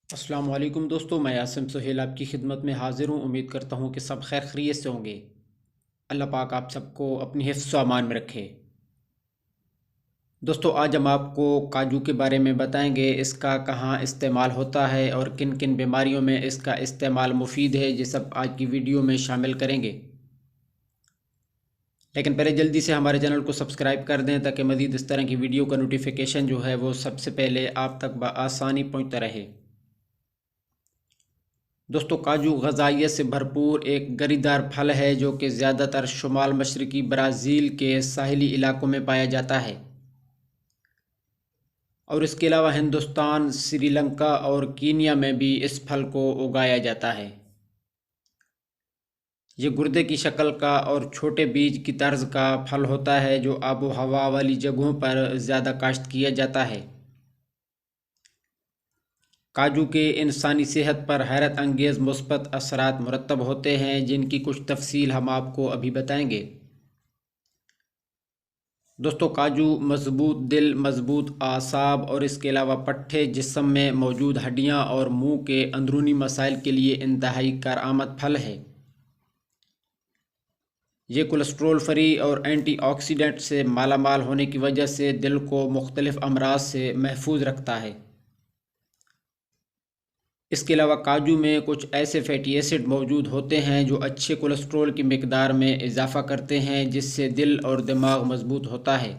السلام علیکم دوستو، میں عاصم سہیل آپ کی خدمت میں حاضر ہوں۔ امید کرتا ہوں کہ سب خیر خیریت سے ہوں گے۔ اللہ پاک آپ سب کو اپنی حفظ و امان میں رکھے۔ دوستو، آج ہم آپ کو کاجو کے بارے میں بتائیں گے، اس کا کہاں استعمال ہوتا ہے اور کن کن بیماریوں میں اس کا استعمال مفید ہے، یہ سب آج کی ویڈیو میں شامل کریں گے۔ لیکن پہلے جلدی سے ہمارے چینل کو سبسکرائب کر دیں تاکہ مزید اس طرح کی ویڈیو کا نوٹیفیکیشن جو ہے وہ سب سے پہلے آپ تک بآسانی پہنچتا رہے۔ دوستو، کاجو غذائیت سے بھرپور ایک گری دار پھل ہے جو کہ زیادہ تر شمال مشرقی برازیل کے ساحلی علاقوں میں پایا جاتا ہے، اور اس کے علاوہ ہندوستان، سری لنکا اور کینیا میں بھی اس پھل کو اگایا جاتا ہے۔ یہ گردے کی شکل کا اور چھوٹے بیج کی طرز کا پھل ہوتا ہے جو آب و ہوا والی جگہوں پر زیادہ کاشت کیا جاتا ہے۔ کاجو کے انسانی صحت پر حیرت انگیز مثبت اثرات مرتب ہوتے ہیں، جن کی کچھ تفصیل ہم آپ کو ابھی بتائیں گے۔ دوستو، کاجو مضبوط دل، مضبوط اعصاب اور اس کے علاوہ پٹھے جسم میں موجود ہڈیاں اور منہ کے اندرونی مسائل کے لیے انتہائی کارآمد پھل ہے۔ یہ کولیسٹرول فری اور اینٹی آکسیڈنٹ سے مالا مال ہونے کی وجہ سے دل کو مختلف امراض سے محفوظ رکھتا ہے۔ اس کے علاوہ کاجو میں کچھ ایسے فیٹی ایسڈ موجود ہوتے ہیں جو اچھے کولیسٹرول کی مقدار میں اضافہ کرتے ہیں، جس سے دل اور دماغ مضبوط ہوتا ہے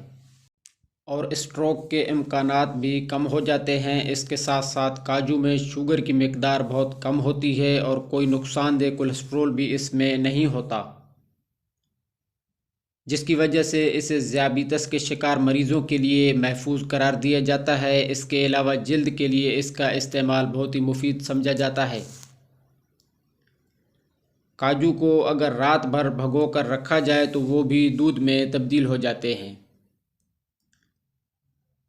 اور اسٹروک کے امکانات بھی کم ہو جاتے ہیں۔ اس کے ساتھ ساتھ کاجو میں شوگر کی مقدار بہت کم ہوتی ہے اور کوئی نقصان دہ کولیسٹرول بھی اس میں نہیں ہوتا، جس کی وجہ سے اسے ذیابیطس کے شکار مریضوں کے لیے محفوظ قرار دیا جاتا ہے۔ اس کے علاوہ جلد کے لیے اس کا استعمال بہت ہی مفید سمجھا جاتا ہے۔ کاجو کو اگر رات بھر بھگو کر رکھا جائے تو وہ بھی دودھ میں تبدیل ہو جاتے ہیں۔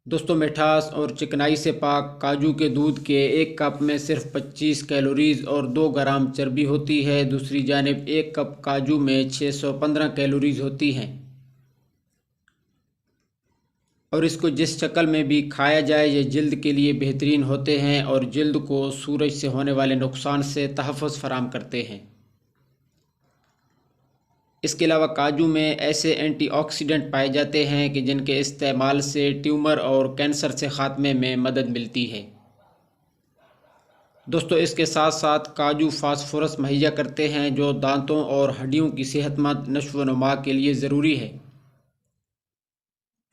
دوستو، مٹھاس اور چکنائی سے پاک کاجو کے دودھ کے ایک کپ میں صرف 25 کیلوریز اور 2 گرام چربی ہوتی ہے۔ دوسری جانب ایک کپ کاجو میں 615 کیلوریز ہوتی ہیں، اور اس کو جس شکل میں بھی کھایا جائے یہ جلد کے لیے بہترین ہوتے ہیں اور جلد کو سورج سے ہونے والے نقصان سے تحفظ فراہم کرتے ہیں۔ اس کے علاوہ کاجو میں ایسے اینٹی آکسیڈنٹ پائے جاتے ہیں کہ جن کے استعمال سے ٹیومر اور کینسر سے خاتمے میں مدد ملتی ہے۔ دوستو، اس کے ساتھ ساتھ کاجو فاسفورس مہیا کرتے ہیں جو دانتوں اور ہڈیوں کی صحت مند نشو و نما کے لیے ضروری ہے۔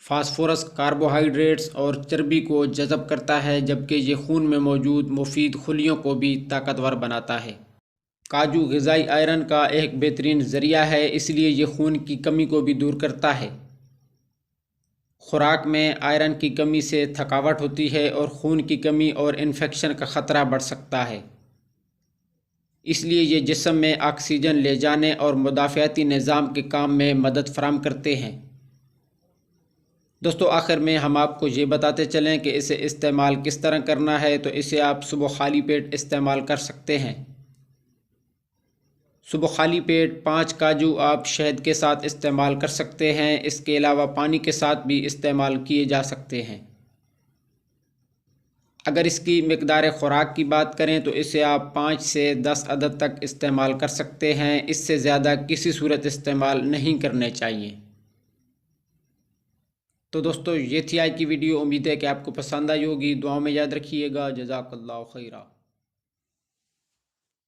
فاسفورس کاربوہائیڈریٹس اور چربی کو جذب کرتا ہے، جبکہ یہ خون میں موجود مفید خلیوں کو بھی طاقتور بناتا ہے۔ کاجو غذائی آئرن کا ایک بہترین ذریعہ ہے، اس لیے یہ خون کی کمی کو بھی دور کرتا ہے۔ خوراک میں آئرن کی کمی سے تھکاوٹ ہوتی ہے اور خون کی کمی اور انفیکشن کا خطرہ بڑھ سکتا ہے، اس لیے یہ جسم میں آکسیجن لے جانے اور مدافعتی نظام کے کام میں مدد فراہم کرتے ہیں۔ دوستو، آخر میں ہم آپ کو یہ بتاتے چلیں کہ اسے استعمال کس طرح کرنا ہے۔ تو اسے آپ صبح خالی پیٹ استعمال کر سکتے ہیں۔ صبح خالی پیٹ 5 کاجو آپ شہد کے ساتھ استعمال کر سکتے ہیں۔ اس کے علاوہ پانی کے ساتھ بھی استعمال کیے جا سکتے ہیں۔ اگر اس کی مقدار خوراک کی بات کریں تو اسے آپ 5 سے 10 عدد تک استعمال کر سکتے ہیں، اس سے زیادہ کسی صورت استعمال نہیں کرنے چاہیے۔ تو دوستو، یہ تھی آج کی ویڈیو۔ امید ہے کہ آپ کو پسند آئی ہوگی۔ دعاؤں میں یاد رکھیے گا۔ جزاک اللہ خیرہ۔